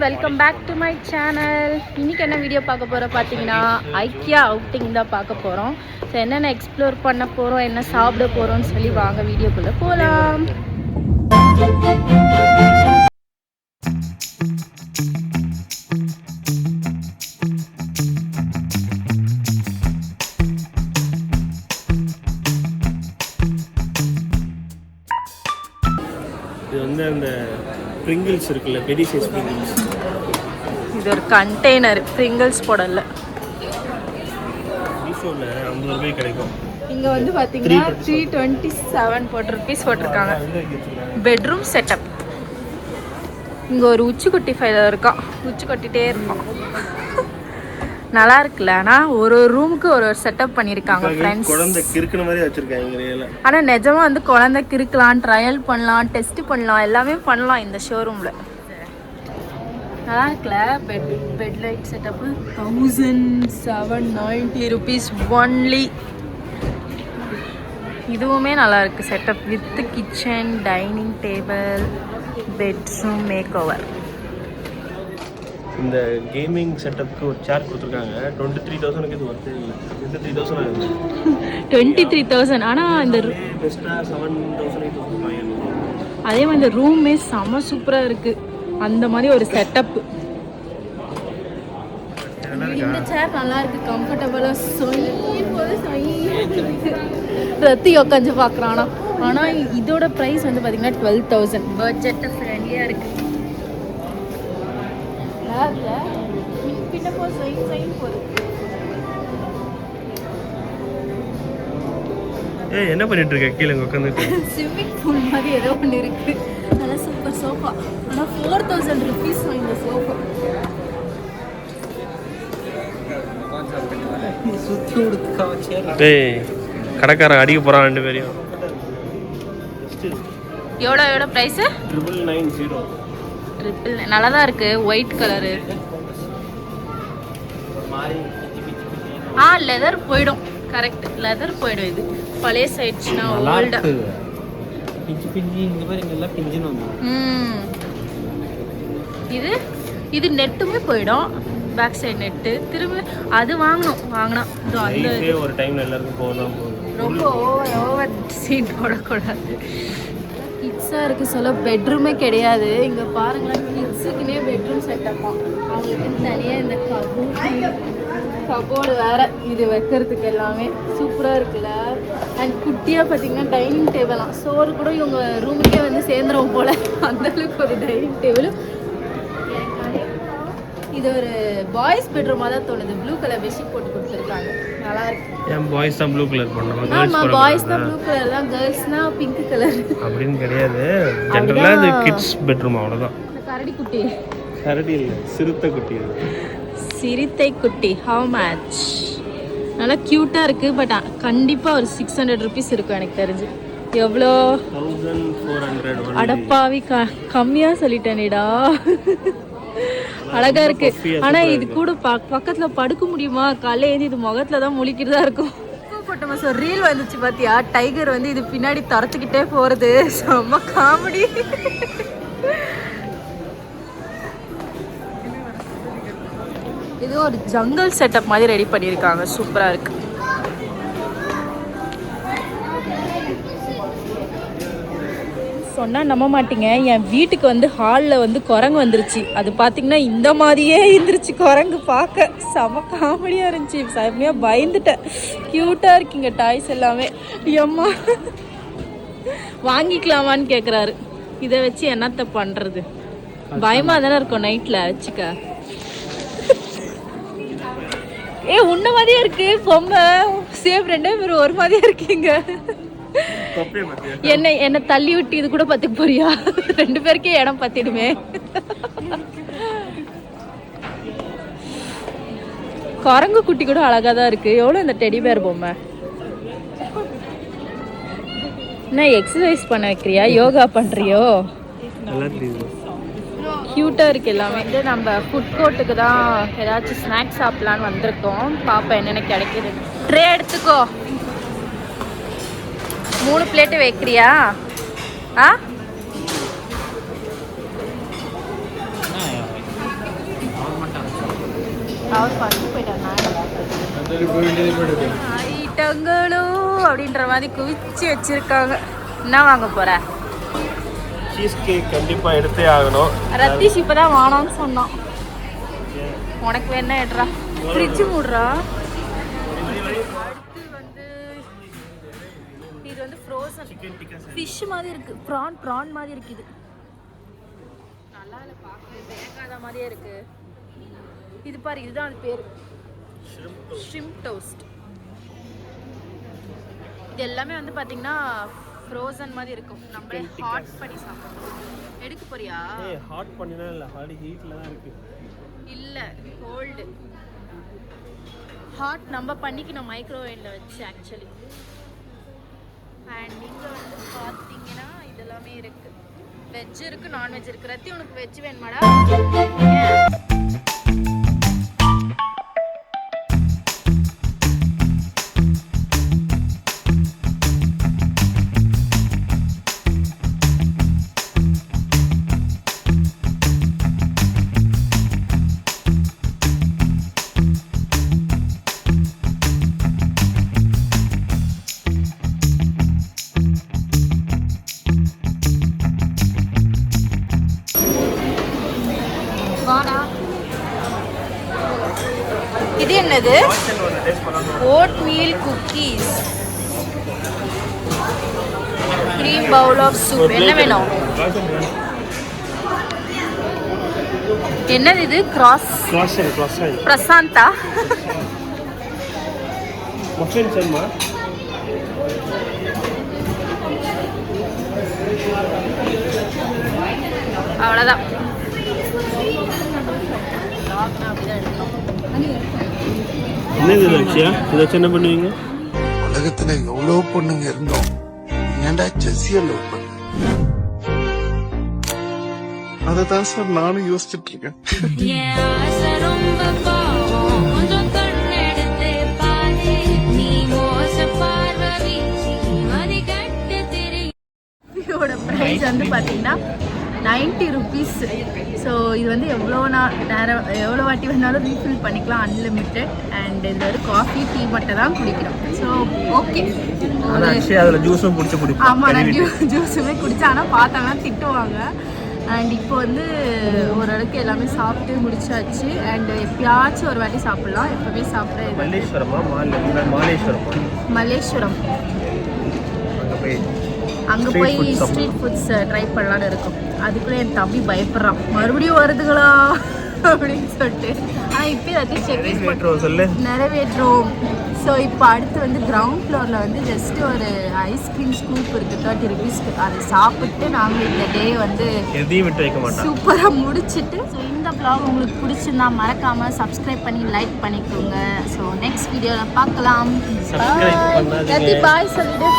Welcome back to my channel. இன்றைக்கி என்ன video பார்க்க போகிறோம் பார்த்தீங்கன்னா ஐக்கியா அவுட்டிங் தான் பார்க்க போகிறோம். ஸோ என்னென்ன எக்ஸ்ப்ளோர் பண்ண போகிறோம், என்ன சாப்பிட போகிறோம்னு சொல்லி வாங்க வீடியோக்குள்ளே போகலாம். இது வந்து அந்த பிரிங்கிள்ஸ் இருக்குல்ல, பெரிய சைஸ் பிரிங்கிள்ஸ். இது ஒரு கண்டெய்னர் பிரிங்கிள்ஸ் போடல. மீஷோவில் 50 ரூபாய் கிடைக்கும். இங்கே வந்து பார்த்தீங்கன்னா 327 rupees போட்டிருக்காங்க. Bedroom setup. இங்கே ஒரு உச்சிக்குட்டி ஃபைல் இருக்கான், உச்சி கொட்டிகிட்டே இருக்கான். நல்லா இருக்குல்ல. ஆனால் ஒரு ரூமுக்கு ஒரு செட்டப் பண்ணியிருக்காங்க ஃப்ரெண்ட்ஸ். குழந்தை கிறுக்குன மாதிரி வச்சுருக்காங்க. ஆனால் நிஜமாக வந்து குழந்தை கிறுக்கலாம், ட்ரையல் பண்ணலாம், டெஸ்ட் பண்ணலாம், எல்லாமே பண்ணலாம் இந்த ஷோரூமில். நல்லா இருக்குல்ல. Bed light setup 1790 rupees only. இதுவுமே நல்லா இருக்கு setup with kitchen, dining table, bedroom makeover. இந்த கேமிங் செட்டப்புக்கு ஒரு சேர் கொடுத்துருக்காங்க. 23,000க்கு இது ஒர்த்தே இல்லை. 23,000. ஆனால் இந்த பெஸ்ட்டாக 7,000 அதே மாதிரி இந்த ரூமே செம சூப்பராக இருக்கு. அந்த மாதிரி ஒரு செட்டப். இந்த சேர் நல்லா இருக்கு, கம்ஃபர்டபுளாக ரத்தி உட்காந்து பார்க்குறான். ஆனால் இதோட ப்ரைஸ் வந்து பார்த்தீங்கன்னா 12,000. பட்ஜெட் ஃப்ரெண்ட்லியாக இருக்கு. என்ன பண்ணிட்டு இருக்க கீழே உட்காந்துட்டு? ஸ்விம்மிங் பூல் மாதிரி ஏதோ ஒன்று இருக்கு. நல்லா சூப்பர் சோஃபா. ஆனால் 4,000 rupees இந்த சோஃபா. கடைக்காரன் அடிக்க போறான் ரெண்டு பேரையும். எவ்வளோ ப்ரைஸு? 990. நல்லா தான் இருக்கு. White colour. லெதர் போயிடும். கரெக்ட், லெதர் போயிடும். இது பழைய சைட்ஸ்னா ஓல்டா. இது நெட்டுமே போயிடும். பேக் சைடு நெட்டு திரும்ப அது வாங்கினா ஒரு டைம்ல எல்லாருக்கும் போகலாம். ரொம்ப ஓவர் சீட் போடக்கூடாது. கிட்ஸாக இருக்கு. சொல்ல பெட்ரூமே கிடையாது. இங்கே பாருங்களேன், கிட்ஸுக்குன்னே பெட்ரூம் செட்டப்பா. அவங்களுக்கு தனியாக இந்த கபோர்டு வேறு இது வைக்கிறதுக்கு எல்லாமே சூப்பராக இருக்குல்ல. அண்ட் குட்டியாக பார்த்தீங்கன்னா டைனிங் டேபிளாம். சோறு கூட இவங்க ரூமுக்கே வந்து சேர்ந்துரும் போல், அந்தளவுக்கு ஒரு டைனிங் டேபிளும். இது ஒரு பாய்ஸ் பெட்ரூமாக தான் தோணுது. ப்ளூ கலர் பெட்ஷீட் போட்டு கொடுத்துருக்காங்க. நல்லா இருக்கு. ஏன் பாய்ஸ் தான் ப்ளூ கலர் பண்ணணும்? ஆமாம், பாய்ஸ் தான் ப்ளூ கலர் தான், கேர்ள்ஸ்னா பிங்க் கலர் அப்படின்னு கிடையாது. ஜென்ரலாக இது கிட்ஸ் பெட்ரூம், அவ்வளோதான். கரடி குட்டி, கரடி இல்லை, சிறுத்தை குட்டி. சிறுத்தை குட்டி. How much? நல்லா க்யூட்டாக இருக்குது. பட் கண்டிப்பாக ஒரு 600 rupees இருக்கும் எனக்கு தெரிஞ்சு. எவ்வளோ? 1400. அடப்பாவி, கம்மியாக சொல்லிட்டேனேடா. அழகா இருக்கு. ஆனா இது கூட பக்கத்துல படுக்க முடியுமா? காலையில ஏந்தி இது முகத்துல தான் முழிக்கிறதா இருக்கும். ஒரு ரீல் வந்துச்சு பாத்தியா? டைகர் வந்து இது பின்னாடி துரத்துக்கிட்டே போறது. செம்ம காமெடி. இது ஒரு ஜங்கல் செட்டப் மாதிரி ரெடி பண்ணியிருக்காங்க. சூப்பரா இருக்கு. சொன்னால் நம்ப மாட்டீங்க, என் வீட்டுக்கு வந்து ஹாலில் வந்து குரங்கு வந்துருச்சு. அது பார்த்திங்கன்னா இந்த மாதிரியே இருந்துருச்சு குரங்கு. பார்க்க செம காமெடியாக இருந்துச்சு. செம்மையாக பயந்துட்டேன். க்யூட்டாக இருக்குங்க டாய்ஸ் எல்லாமே. அம்மா வாங்கிக்கலாமான்னு கேட்குறாரு. இதை வச்சு என்னத்த பண்ணுறது? பயமாக தானே இருக்கும் நைட்டில் வச்சுக்க. உன்ன மாதிரியே இருக்கு பொம்மை. சேம் 2 பேரும் ஒரு மாதிரியே இருக்கீங்க. என்ன தள்ளி விட்டு இது கூட பத்துக்கு போறியா? 2 பேருக்கே இடம் பத்திடுமே. குரங்கு குட்டி கூட அழகா தான் இருக்கு. எவ்வளவு இந்த டெடி பேர் பொம்மை? என்ன எக்ஸசைஸ் பண்ண வைக்கிறியா? யோகா பண்றியோ? க்யூட்டா இருக்கு எல்லாமே. வந்து நம்ம ஃபுட் கோர்ட்டுக்கு தான் ஏதாச்சும் ஸ்நாக்ஸ் சாப்பிடலான்னு வந்திருக்கோம். பாப்பா என்னென்ன கிடைக்குது. ட்ரே எடுத்துக்கோ. 3 பிளேட்டு வைக்கிறியா? அவர் ஃபஸ்ட்டு போயிட்டாங்க ஐட்டங்களோ அப்படின்ற மாதிரி குவிச்சு வச்சிருக்காங்க. என்ன வாங்க போற? சீஸ் கேக் கண்டிப்பா எடுத்தே ஆகணும். ரத்தீஷ் இப்பதான் வானான்னு சொன்னான். உனக்கு வேணா எடுறா, ஃப்ரிட்ஜ் மூடுறா. அடுத்து வந்து இது வந்து ஃப்ரோசன் ஃபிஷ் மாதிரி இருக்கு. ப்ரான் மாதிரி இருக்குது. நல்லா இல்லை, பார்க்கவே வேகாத மாதிரியே இருக்கு. இது பாரு, இதுதான் அது பேர், ஷ்ரிம்ப் டோஸ்ட். இது எல்லாமே வந்து பார்த்தீங்கன்னா ஃப்ரோசன் மாதிரி இருக்கும். நம்மளே ஹாட் பண்ணி சாப்பிடணும். எடுக்க போறியா? ஹாட் பண்ணினா இல்லை, ஹாட் ஹீட்டில் தான் இருக்கு. இல்லை, கோல்டு. ஹாட் நம்ம பண்ணிக்கணும் மைக்ரோவேவில் வச்சு ஆக்சுவலி. அண்ட் இங்கே வந்து பார்த்தீங்கன்னா இதெல்லாமே இருக்குது. வெஜ் இருக்குது, நான்வெஜ் இருக்குது. ரத்தி உனக்கு வெஜ் வேணுமாடா? இது என்னது? Oatmeal cookies, cream bowl of soup. என்ன வேணும்? என்னது இது? பிரசாந்தா மஃபின் சர்மா. அவ்வளோதான். என்னது லட்சியா? இதை என்ன பண்ணுவீங்க? உலகத்துல எவ்வளவு பொண்ணுங்க இருந்தோம், ஏன்டா ஜெஸ்ஸிய லவ் பண்ண? அததான் சார் நானும் யோசிச்சுட்டு இருக்கேன். இதோட ப்ரைஸ் வந்து பார்த்தீங்கன்னா 90 rupees. ஸோ இது வந்து எவ்வளோ நேரம் எவ்வளோ வாட்டி வேணாலும் ரீஃபில் பண்ணிக்கலாம், அன்லிமிட்டெட். அண்ட் இது வந்து காஃபி டீ மட்டும் தான் குடிக்கிறோம். So okay. அதில் ஜூஸும் குடிச்சு குடிப்போம். ஆமாம், நான் ஜூஸுமே குடித்தேன். ஆனால் பார்த்தாங்கன்னா திட்டுவாங்க. அண்ட் இப்போ வந்து ஓரளவுக்கு எல்லாமே சாப்பிட்டு முடிச்சாச்சு. அண்ட் எப்பயாச்சும் ஒரு வாட்டி சாப்பிட்லாம், எப்போவுமே சாப்பிட. மல்லேஸ்வரம். அங்கே போய் ஸ்ட்ரீட் ஃபுட்ஸ் ட்ரை பண்ணலான்னு இருக்கும். அதுக்குள்ளே என் தம்பி பயப்படுறான், மறுபடியும் வருதுங்களா அப்படின்னு சொல்லிட்டு. ஆனால் இப்போ எல்லாத்தையும் நிறைவேற்றோம். ஸோ இப்போ அடுத்து வந்து கிரவுண்ட் ஃப்ளோரில் வந்து ஜஸ்ட் ஒரு ஐஸ்கிரீம் ஸ்கூப் இருக்குது 30 rupeesக்கு. அதை சாப்பிட்டு நாங்கள் இந்த டே வந்து சூப்பராக முடிச்சுட்டு. ஸோ இந்த vlog உங்களுக்கு பிடிச்சிருந்தா மறக்காமல் சப்ஸ்கிரைப் பண்ணி லைக் பண்ணிக்கோங்க. ஸோ நெக்ஸ்ட் வீடியோவில் பார்க்கலாம். பாய் சொல்லிட்டு